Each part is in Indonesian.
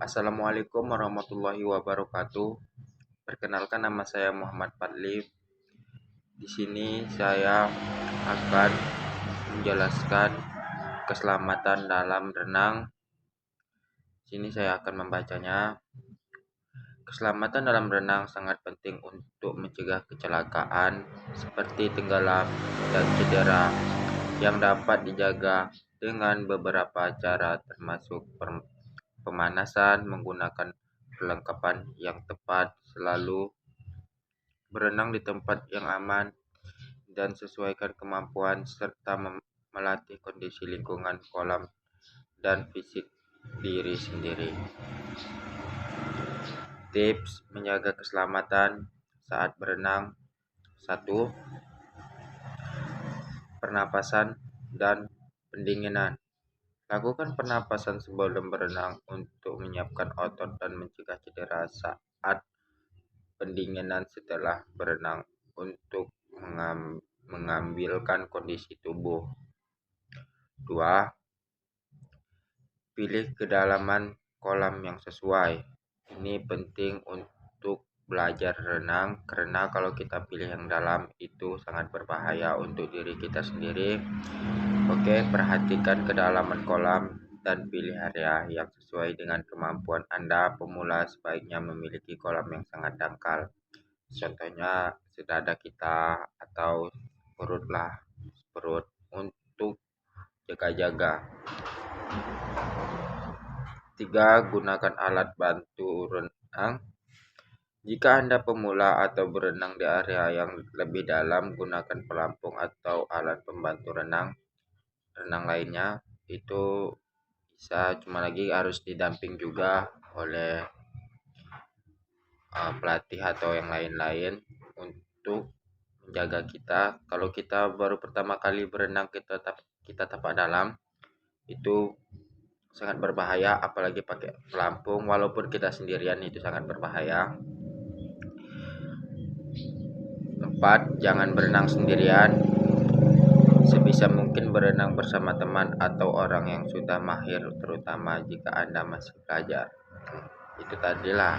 Assalamualaikum warahmatullahi wabarakatuh. Perkenalkan, nama saya Muhammad Fadli. Di sini saya akan menjelaskan keselamatan dalam renang. Di sini saya akan membacanya. Keselamatan dalam renang sangat penting untuk mencegah kecelakaan seperti tenggelam dan cedera yang dapat dijaga dengan beberapa cara, termasuk pemanasan, menggunakan perlengkapan yang tepat, selalu berenang di tempat yang aman, dan sesuaikan kemampuan, serta melatih kondisi lingkungan kolam dan fisik diri sendiri. Tips menjaga keselamatan saat berenang: 1. Pernapasan dan pendinginan. Lakukan pernapasan sebelum berenang untuk menyiapkan otot dan mencegah cedera. Saat pendinginan setelah berenang untuk mengambilkan kondisi tubuh. 2. Pilih kedalaman kolam yang sesuai. Ini penting untuk belajar renang, karena kalau kita pilih yang dalam itu sangat berbahaya untuk diri kita sendiri. Oke, perhatikan kedalaman kolam dan pilih area yang sesuai dengan kemampuan Anda. Pemula sebaiknya memiliki kolam yang sangat dangkal. Contohnya sedada kita atau perut untuk jaga-jaga. 3. Gunakan alat bantu renang. Jika Anda pemula atau berenang di area yang lebih dalam, gunakan pelampung atau alat pembantu renang lainnya. Itu bisa, cuma lagi harus didamping juga oleh pelatih atau yang lain-lain untuk menjaga kita. Kalau kita baru pertama kali berenang, kita tapak dalam, itu sangat berbahaya, apalagi pakai pelampung. Walaupun kita sendirian, itu sangat berbahaya. 4. Jangan berenang sendirian. Sebisa mungkin berenang bersama teman atau orang yang sudah mahir, terutama jika Anda masih belajar. Itu tadilah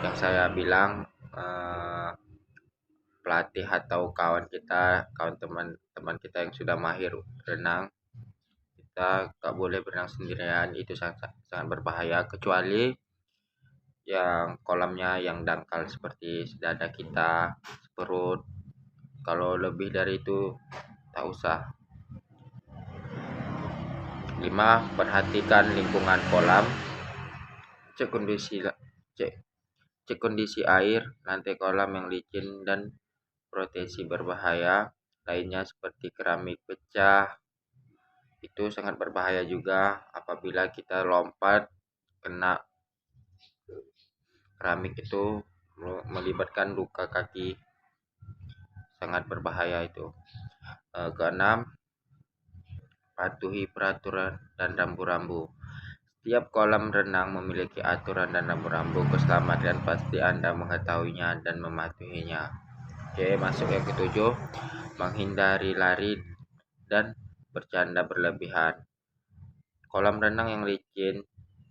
yang saya bilang, pelatih atau kawan teman kita yang sudah mahir berenang, kita gak boleh berenang sendirian. Itu sangat berbahaya, kecuali yang kolamnya yang dangkal seperti dada kita, perut. Kalau lebih dari itu tak usah. 5. Perhatikan lingkungan kolam. Cek kondisi air, lantai kolam yang licin, dan potensi berbahaya lainnya seperti keramik pecah. Itu sangat berbahaya juga apabila kita lompat kena keramik, itu melibatkan luka kaki, sangat berbahaya itu. Keenam, patuhi peraturan dan rambu-rambu. Setiap kolam renang memiliki aturan dan rambu-rambu keselamatan, pasti Anda mengetahuinya dan mematuhinya. Oke, masuk yang ketujuh, menghindari lari dan bercanda berlebihan. Kolam renang yang licin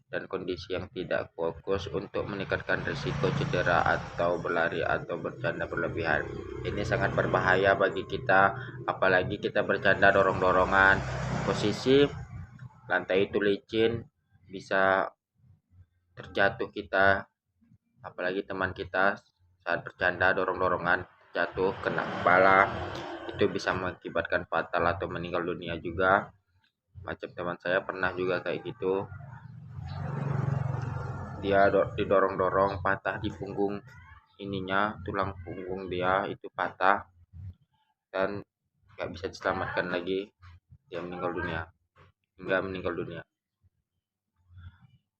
dan kondisi yang tidak fokus untuk meningkatkan risiko cedera atau berlari atau bercanda berlebihan. Ini sangat berbahaya bagi kita, apalagi kita bercanda dorong-dorongan. Posisi lantai itu licin, bisa terjatuh kita, apalagi teman kita saat bercanda dorong-dorongan jatuh kena kepala, itu bisa mengakibatkan fatal atau meninggal dunia juga. Macam teman saya pernah juga kayak gitu, dia didorong-dorong, patah di punggung ininya, tulang punggung dia itu patah dan gak bisa diselamatkan lagi, dia meninggal dunia.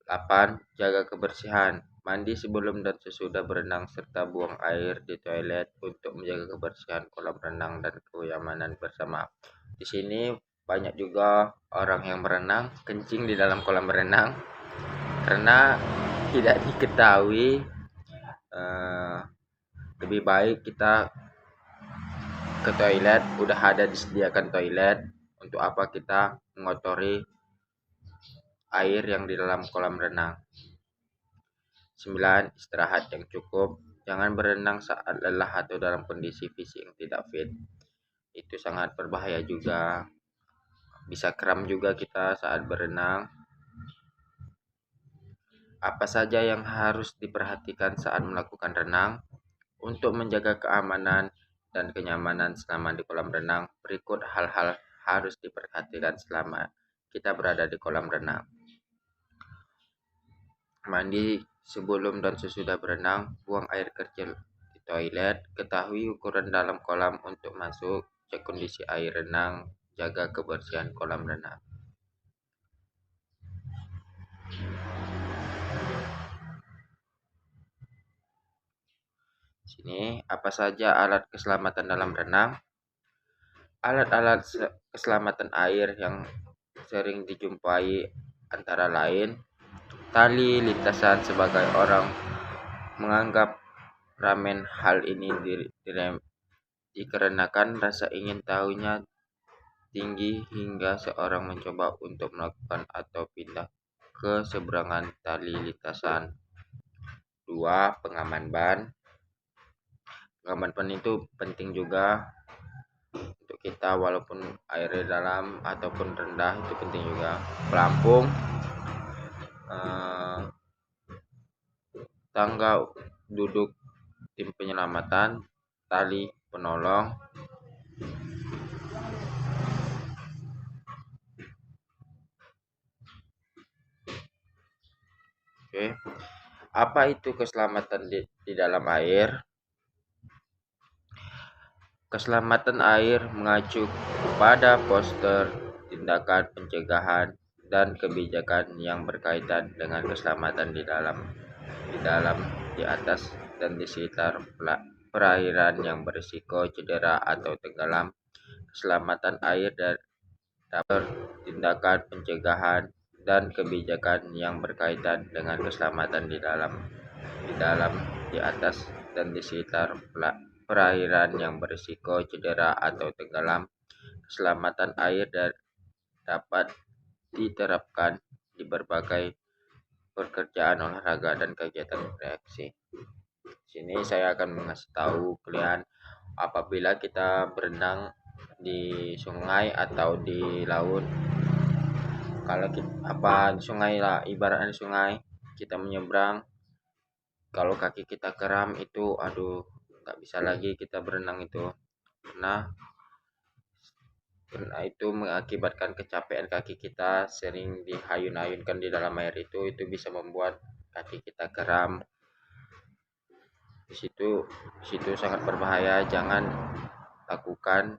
8. Jaga kebersihan. Mandi sebelum dan sesudah berenang serta buang air di toilet untuk menjaga kebersihan kolam renang dan kenyamanan bersama. Di sini banyak juga orang yang berenang kencing di dalam kolam renang karena tidak diketahui. Lebih baik kita ke toilet, udah ada disediakan toilet. Untuk apa kita mengotori air yang di dalam kolam renang. 9. Istirahat yang cukup. Jangan berenang saat lelah atau dalam kondisi fisik yang tidak fit. Itu sangat berbahaya juga. Bisa kram juga kita saat berenang. Apa saja yang harus diperhatikan saat melakukan renang? Untuk menjaga keamanan dan kenyamanan selama di kolam renang, berikut hal-hal harus diperhatikan selama kita berada di kolam renang. Mandi sebelum dan sesudah berenang, buang air kecil di toilet, ketahui ukuran dalam kolam untuk masuk, cek kondisi air renang, jaga kebersihan kolam renang. Sini, apa saja alat keselamatan dalam renang? Alat-alat keselamatan air yang sering dijumpai antara lain tali lintasan. Sebagai orang menganggap ramen hal ini dikarenakan rasa ingin tahunya tinggi hingga seorang mencoba untuk melakukan atau pindah ke seberangan tali lintasan. 2. Pengaman ban. Pengaman ban itu penting juga untuk kita, walaupun airnya dalam ataupun rendah, itu penting juga. Pelampung, tangga duduk tim penyelamatan, tali penolong. Oke. Apa itu keselamatan di dalam air? Keselamatan air mengacu pada poster tindakan pencegahan dan kebijakan yang berkaitan dengan keselamatan di atas dan di sekitar perairan yang berisiko cedera atau tenggelam. Keselamatan air dan tindakan pencegahan dan kebijakan yang berkaitan dengan keselamatan di atas dan di sekitar perairan yang berisiko cedera atau tenggelam. Keselamatan air dapat diterapkan di berbagai pekerjaan olahraga dan kegiatan rekreasi. Sini saya akan mengasih tahu kalian, apabila kita berenang di sungai atau di laut, kalau kita sungai lah, ibaratnya sungai kita menyeberang, kalau kaki kita kram itu nggak bisa lagi kita berenang itu, karena itu mengakibatkan kecapean kaki kita, sering dihayun-hayunkan di dalam air itu bisa membuat kaki kita kram. Di situ sangat berbahaya. Jangan lakukan.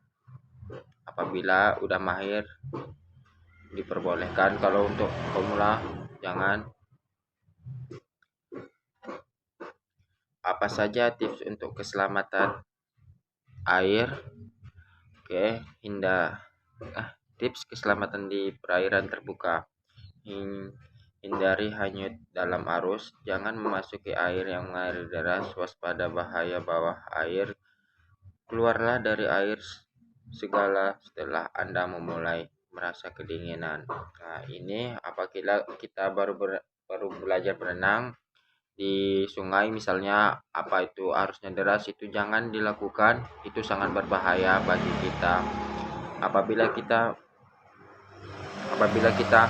Apabila udah mahir diperbolehkan, kalau untuk pemula jangan. Apa saja tips untuk keselamatan air? Oke, tips keselamatan di perairan terbuka. Hindari hanyut dalam arus, jangan memasuki air yang mengalir deras, waspada bahaya bawah air. Keluarlah dari air segala setelah Anda memulai merasa kedinginan. Nah, ini apabila kita baru belajar berenang di sungai misalnya, apa itu arusnya deras, itu jangan dilakukan, itu sangat berbahaya bagi kita. Apabila kita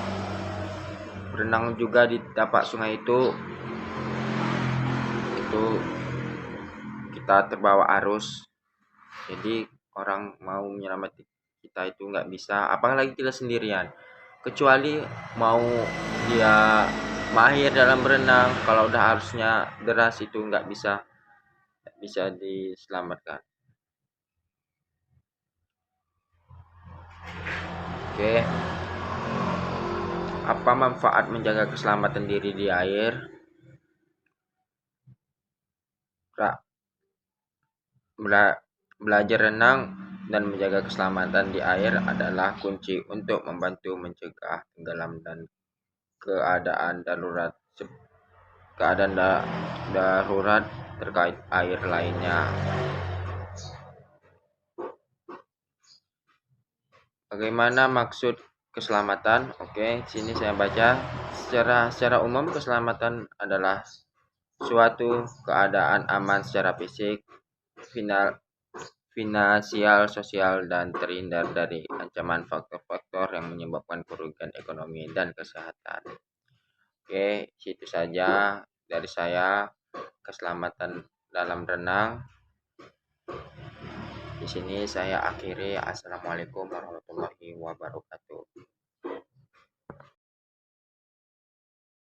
berenang juga di tapak sungai itu kita terbawa arus, jadi orang mau menyelamatkan kita itu nggak bisa, apalagi kita sendirian, kecuali mau dia mahir dalam berenang. Kalau udah arusnya deras itu nggak bisa diselamatkan. Oke, apa manfaat menjaga keselamatan diri di air? Belajar renang dan menjaga keselamatan di air adalah kunci untuk membantu mencegah tenggelam dan keadaan darurat terkait air lainnya. Bagaimana maksud keselamatan. Oke, sini saya baca secara umum keselamatan adalah suatu keadaan aman secara fisik, final, finansial, sosial, dan terhindar dari ancaman faktor-faktor yang menyebabkan kerugian ekonomi dan kesehatan. Oke, situ saja dari saya keselamatan dalam renang. Di sini saya akhiri. Assalamualaikum warahmatullahi wabarakatuh.